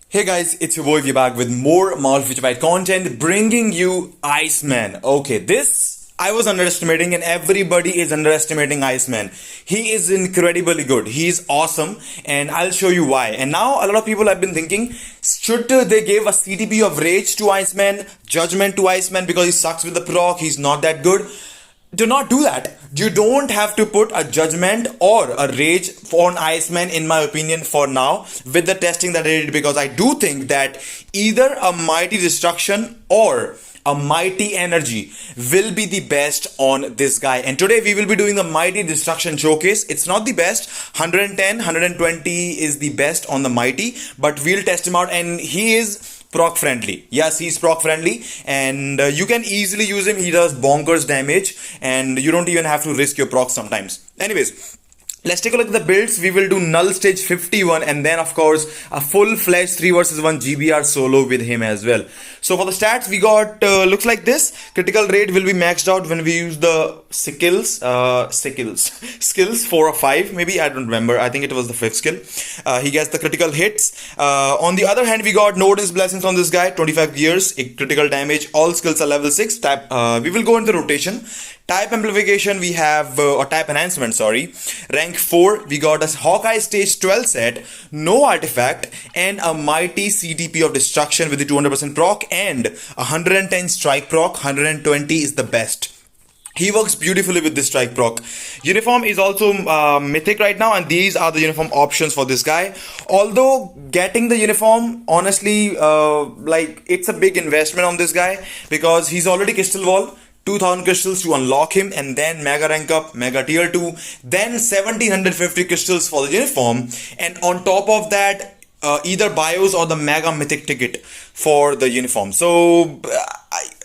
Hey guys, it's your boy. We're back with more Malfutured content, bringing you Iceman. Okay, this I was underestimating, and everybody is underestimating Iceman. He is incredibly good. He is awesome, and I'll show you why. And now a lot of people have been thinking, should they give a CTP of Rage to Iceman, Judgment to Iceman because he sucks with the proc, he's not that good? Do not do that. You don't have to put a judgment or a rage on Iceman, in my opinion, for now, with the testing that I did, because I do think that either a mighty destruction or a mighty energy will be the best on this guy. And today we will be doing the mighty destruction showcase. It's not the best. 110, 120 is the best on the mighty, but we'll test him out, and he is proc friendly. Yes, he's proc friendly, and you can easily use him. He does bonkers damage, and you don't even have to risk your proc sometimes. Anyways, let's take a look at the builds. We will do Null stage 51, and then of course a full-fledged 3 versus 1 GBR solo with him as well. So for the stats, we got looks like this. Critical rate will be maxed out when we use the skills 4 or 5, maybe, I don't remember. I think it was the 5th skill. He gets the critical hits. On the other hand, we got Notice Blessings on this guy, 25 gears, critical damage. All skills are level 6. Type we will go into rotation. Type amplification we have, or type enhancement, sorry. Rank 4, we got a Hawkeye stage 12 set, no artifact, and a mighty CTP of destruction with the 200% proc and 110 strike proc. 120 is the best. He works beautifully with this strike proc. Uniform is also mythic right now, and these are the uniform options for this guy. Although getting the uniform, honestly, like, it's a big investment on this guy, because he's already Crystal Wall. 2000 crystals to unlock him, and then mega rank up, mega tier 2, then 1750 crystals for the uniform, and on top of that, either bios or the mega mythic ticket for the uniform. So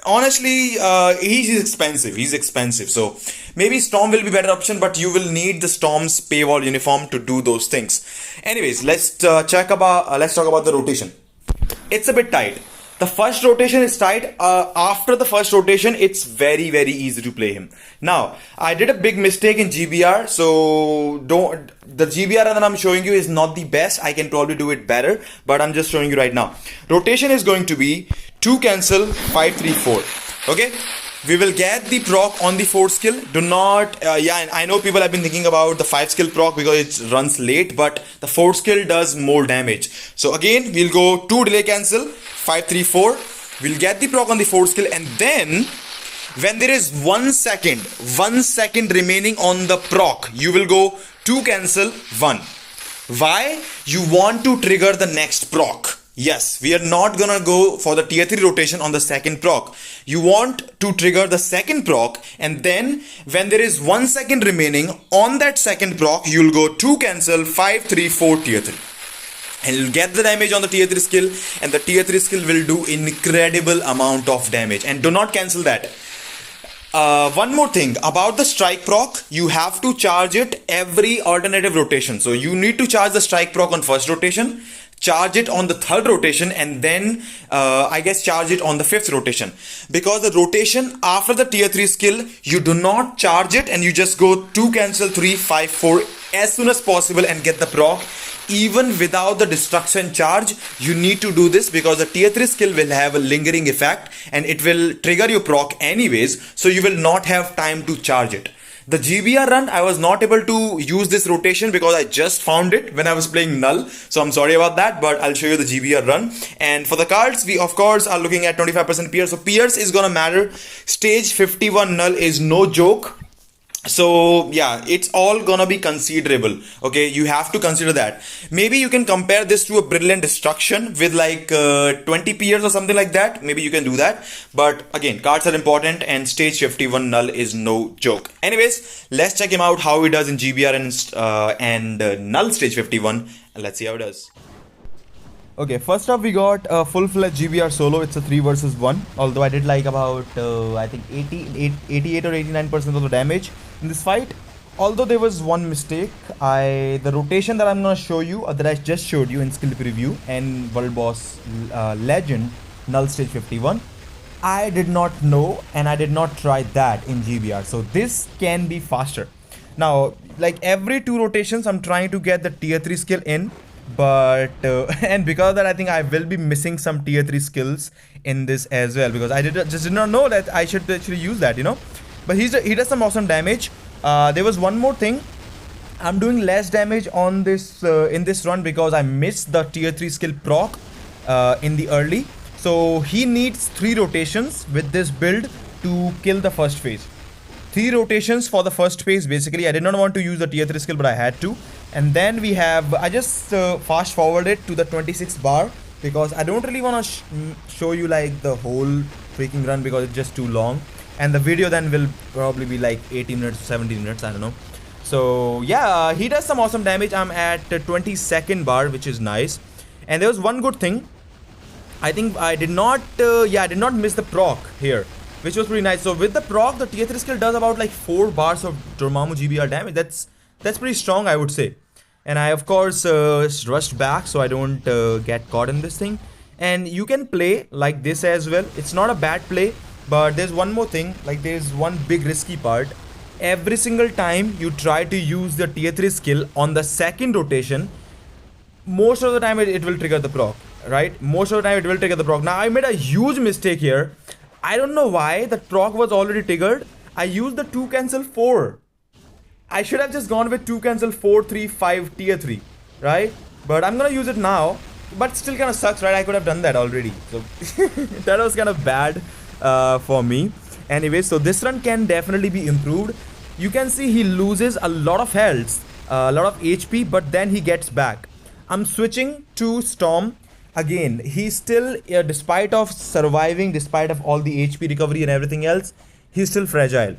honestly, he's expensive, so maybe Storm will be better option, but you will need the Storm's paywall uniform to do those things. Anyways, let's talk about the rotation. It's a bit tight. The first rotation is tight. After the first rotation, it's very easy to play him. Now, I did a big mistake in GBR, so the GBR that I'm showing you is not the best. I can probably do it better, but I'm just showing you right now. Rotation is going to be 2 cancel 5 3 4. Okay, we will get the proc on the 4th skill. Do not, yeah, I know people have been thinking about the 5 skill proc because it runs late, but the 4th skill does more damage. So again, we'll go 2 delay cancel 5 3 4. We'll get the proc on the 4th skill, and then when there is 1 second remaining on the proc, you will go 2 cancel 1. Why? You want to trigger the next proc. Yes, we are not gonna go for the tier 3 rotation on the second proc. You want to trigger the second proc, and then when there is 1 second remaining on that second proc, you'll go 2 cancel 5 3 4 tier 3. And you'll get the damage on the tier 3 skill, and the tier 3 skill will do incredible amount of damage. And do not cancel that. One more thing about the strike proc, you have to charge it every alternative rotation. So you need to charge the strike proc on first rotation, charge it on the 3rd rotation, and then I guess charge it on the 5th rotation. Because the rotation after the tier 3 skill, you do not charge it, and you just go 2 cancel 3 5 4 as soon as possible and get the proc. Even without the destruction charge, you need to do this, because the tier 3 skill will have a lingering effect and it will trigger your proc anyways, so you will not have time to charge it. The GBR run, I was not able to use this rotation because I just found it when I was playing Null, so I'm sorry about that, but I'll show you the GBR run. And for the cards, we of course are looking at 25% Pierce, so Pierce is gonna matter. Stage 51 Null is no joke. So yeah, it's all gonna be considerable. Okay, you have to consider that. Maybe you can compare this to a Brilliant Destruction with like 20 peers or something like that. Maybe you can do that, but again, cards are important, and stage 51 Null is no joke. Anyways, let's check him out how he does in GBR and Null stage 51, and let's see how it does. Okay, first up we got a full-fledged GBR solo. It's a 3 versus 1. Although I did like about I think 88 or 89% of the damage in this fight. Although there was one mistake, the rotation that I'm gonna show you, that I just showed you in skill preview and World Boss Legend Null stage 51, I did not know, and I did not try that in GBR. So this can be faster. Now, like every 2 rotations, I'm trying to get the tier 3 skill in. but and because of that, I think I will be missing some tier 3 skills in this as well, because I just did not know that I should actually use that, you know. But he does some awesome damage. There was one more thing. I'm doing less damage on this in this run because I missed the tier 3 skill proc in the early. So he needs 3 rotations with this build to kill the first phase. 3 rotations for the first phase. Basically, I did not want to use the tier 3 skill, but I had to. And then we have, I just fast forwarded to the 26 bar because I don't really want to show you like the whole freaking run because it's just too long. And the video then will probably be like 80 minutes, 70 minutes, I don't know. So yeah, he does some awesome damage. I'm at the 22nd bar, which is nice. And there was one good thing. I think I did not, I did not miss the proc here, which was pretty nice. So with the proc, the tier 3 skill does about like 4 bars of Dormammu GBR damage. That's pretty strong, I would say. And I, of course, rushed back so I don't get caught in this thing. And you can play like this as well. It's not a bad play, but there's one more thing. Like, there's one big risky part. Every single time you try to use the tier 3 skill on the second rotation, most of the time it will trigger the proc, right? Most of the time it will trigger the proc. Now, I made a huge mistake here. I don't know why. The proc was already triggered. I used the 2 cancel 4. I should have just gone with 2 cancel 4, 3, 5, tier 3, right? But I'm gonna use it now. But still kind of sucks, right? I could have done that already. So that was kind of bad for me. Anyway, so this run can definitely be improved. You can see he loses a lot of health, a lot of HP, but then he gets back. I'm switching to Storm. Again, he's still, despite of surviving, despite of all the HP recovery and everything else, he's still fragile.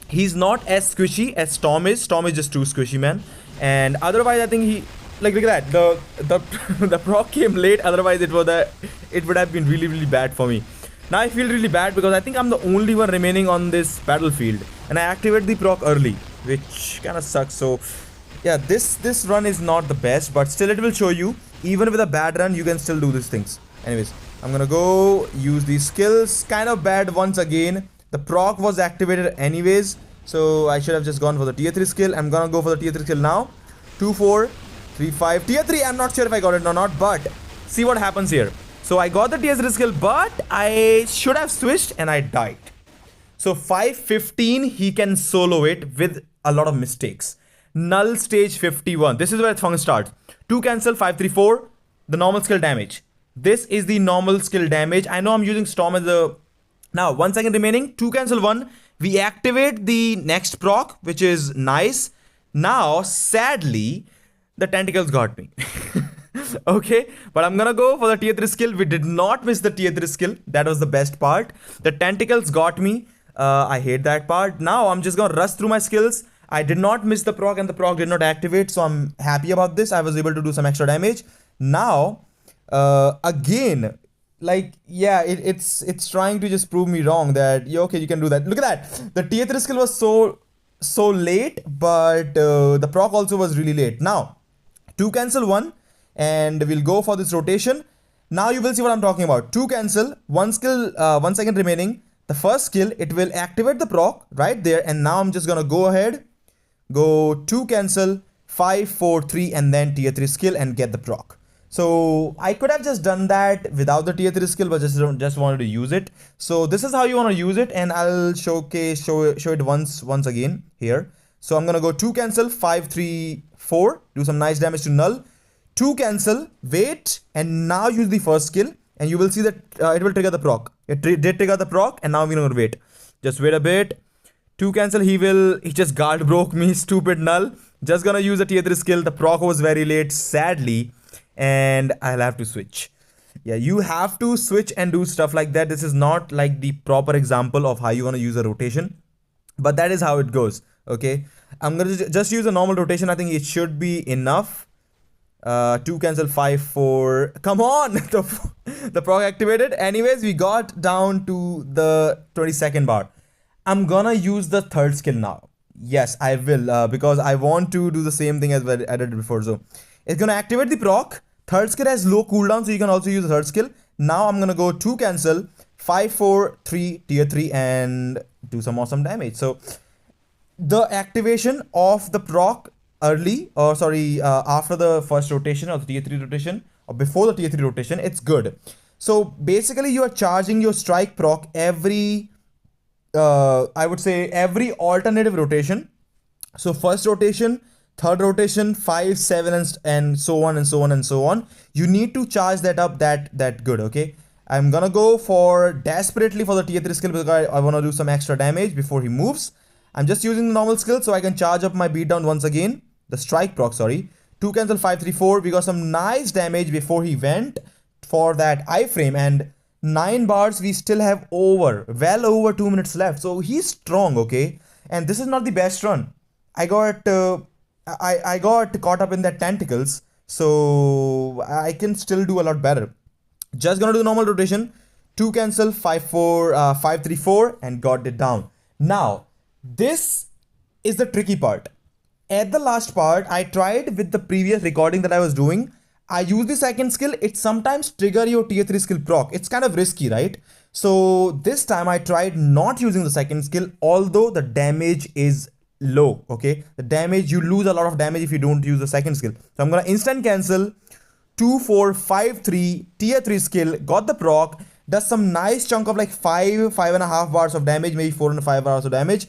He's not as squishy as Storm is. Storm is just too squishy, man. And otherwise, I think he, like, look at that. The proc came late. Otherwise, it would have been really, really bad for me. Now I feel really bad because I think I'm the only one remaining on this battlefield, and I activate the proc early, which kind of sucks. So yeah, this run is not the best, but still it will show you even with a bad run you can still do these things. Anyways, I'm gonna go use these skills. Kind of bad once again. The proc was activated anyways, so I should have just gone for the tier 3 skill. I'm gonna go for the tier 3 skill now. 2, 4, 3, 5. Tier 3, I'm not sure if I got it or not, but see what happens here. So I got the tier 3 skill, but I should have switched and I died. So 515, he can solo it with a lot of mistakes. Null stage 51. This is where it's fun starts. 2 cancel, 5, 3, 4. The normal skill damage. This is the normal skill damage. I know I'm using Storm as a... Now, 1 second remaining. 2 cancel 1. We activate the next proc, which is nice. Now, sadly, the tentacles got me. Okay, but I'm gonna go for the tier 3 skill. We did not miss the tier 3 skill. That was the best part. The tentacles got me. I hate that part. Now, I'm just gonna rush through my skills. I did not miss the proc and the proc did not activate, so I'm happy about this. I was able to do some extra damage. Now, again, like, yeah, it's trying to just prove me wrong that, yeah, okay, you can do that. Look at that. The tier 3 skill was so late, but the proc also was really late. Now, 2 cancel 1, and we'll go for this rotation. Now you will see what I'm talking about. 2 cancel, 1 skill, 1 second remaining. The first skill, it will activate the proc right there, and now I'm just gonna go ahead, go 2 cancel, 5, 4, 3, and then tier 3 skill and get the proc. So I could have just done that without the tier 3 skill, but just wanted to use it. So this is how you want to use it, and I'll show it once again here. So I'm gonna go 2 cancel, 5, 3, 4, do some nice damage to Null. 2 cancel, wait, and now use the first skill, and you will see that it will trigger the proc. It did trigger the proc, and now we're gonna wait. Just wait a bit. 2 cancel, he just guard broke me, stupid Null. Just gonna use the tier 3 skill. The proc was very late, sadly, and I'll have to switch. Yeah, you have to switch and do stuff like that. This is not like the proper example of how you wanna use a rotation, but that is how it goes, okay? I'm gonna just use a normal rotation. I think it should be enough. 2 cancel, 5, 4. Come on! The proc activated. Anyways, we got down to the 22nd bar. I'm gonna use the third skill now. Yes, I will, because I want to do the same thing as I did before. So it's gonna activate the proc. Third skill has low cooldown, so you can also use the third skill. Now I'm gonna go 2 cancel, 5, 4, 3, tier 3, and do some awesome damage. So the activation of the proc early, or sorry, after the first rotation or the tier 3 rotation, or before the tier 3 rotation, it's good. So basically you are charging your strike proc every I would say every alternative rotation. So first rotation, third rotation, 5, 7, and so on and so on and so on. You need to charge that up that good. Okay, I'm gonna go for desperately for the tier 3 skill because I want to do some extra damage before he moves. I'm just using the normal skill so I can charge up my beatdown once again. The strike proc, sorry. 2 cancel 5, 3, 4. We got some nice damage before he went for that iframe, and 9 bars we still have well over 2 minutes left. So he's strong, okay? And this is not the best run. I got caught up in that tentacles, so I can still do a lot better. Just gonna do the normal rotation. 2 cancel 5, 4, 5, 3, 4, and got it down. Now this is the tricky part. At the last part, I tried with the previous recording that I was doing. I use the second skill. It sometimes trigger your tier 3 skill proc. It's kind of risky, right? So this time I tried not using the second skill, although the damage is low. Okay, the damage, you lose a lot of damage if you don't use the second skill. So I'm gonna instant cancel. 2, 4, 5, 3 tier 3 skill, got the proc, does some nice chunk of like 5.5 bars of damage, maybe 4 and 5 bars of damage.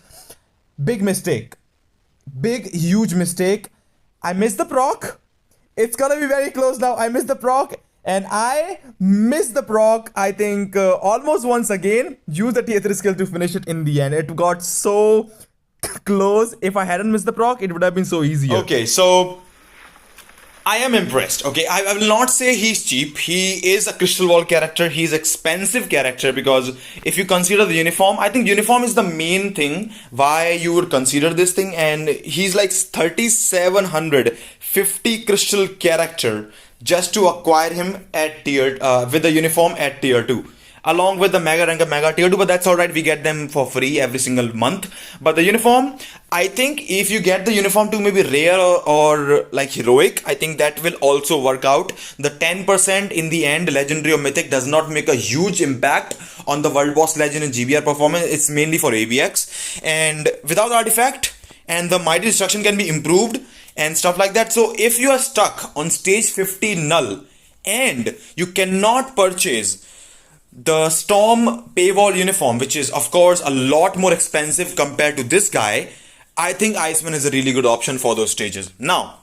Big mistake, big huge mistake. I missed the proc. It's gonna be very close now. I missed the proc, and I missed the proc, I think almost once again. Use the tier 3 skill to finish it in the end. It got so close. If I hadn't missed the proc, it would have been so easier. Okay, so I am impressed. Okay, I will not say he's cheap. He is a crystal ball character. He's expensive character, because if you consider the uniform, I think uniform is the main thing why you would consider this thing. And he's like 3,750 crystal character just to acquire him at tier with the uniform at tier 2. Along with the mega rank of mega tier 2, but that's alright, we get them for free every single month. But the uniform, I think if you get the uniform to maybe rare or like heroic, I think that will also work out. The 10% in the end, legendary or mythic, does not make a huge impact on the world boss legend and GBR performance. It's mainly for ABX, and without artifact, and the mighty destruction can be improved and stuff like that. So if you are stuck on stage 50 null and you cannot purchase the Storm paywall uniform, which is of course a lot more expensive compared to this guy, I think Iceman is a really good option for those stages. Now,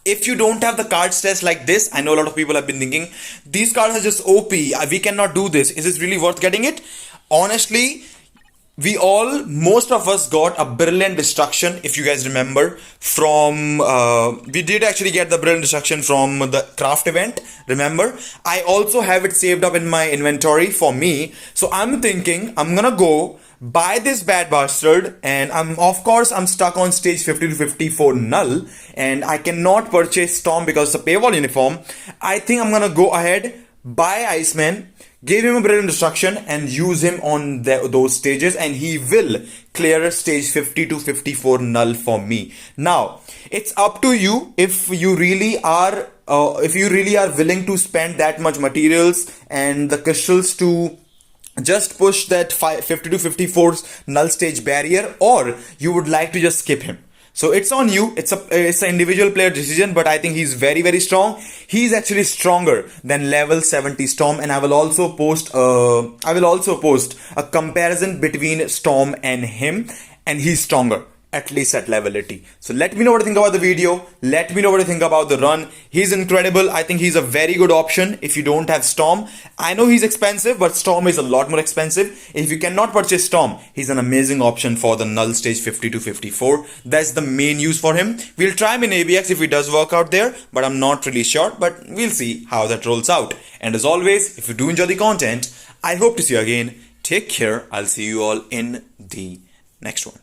if you don't have the card stats like this, I know a lot of people have been thinking, these cards are just OP, we cannot do this. Is this really worth getting it? Honestly, most of us got a brilliant destruction, if you guys remember, from we did actually get the brilliant destruction from the craft event, remember. I also have it saved up in my inventory for me, so I'm thinking I'm gonna go buy this bad bastard. And I'm stuck on stage 50 to 54 null, and I cannot purchase Storm because it's a paywall uniform. I think I'm gonna go ahead, buy Iceman, give him a brilliant destruction, and use him on those stages, and he will clear stage 50 to 54 null for me. Now, it's up to you if you really are willing to spend that much materials and the crystals to just push that 50 to 54 null stage barrier, or you would like to just skip him. So it's on you. It's an individual player decision, but I think he's very, very strong. He's actually stronger than level 70 Storm, and I will also post a comparison between Storm and him, and he's stronger, at least at level 80. So let me know what you think about the video. Let me know what you think about the run. He's incredible. I think he's a very good option if you don't have Storm. I know he's expensive, but Storm is a lot more expensive. If you cannot purchase Storm, he's an amazing option for the null stage 50 to 54. That's the main use for him. We'll try him in ABX if he does work out there, but I'm not really sure, but we'll see how that rolls out. And as always, if you do enjoy the content, I hope to see you again. Take care. I'll see you all in the next one.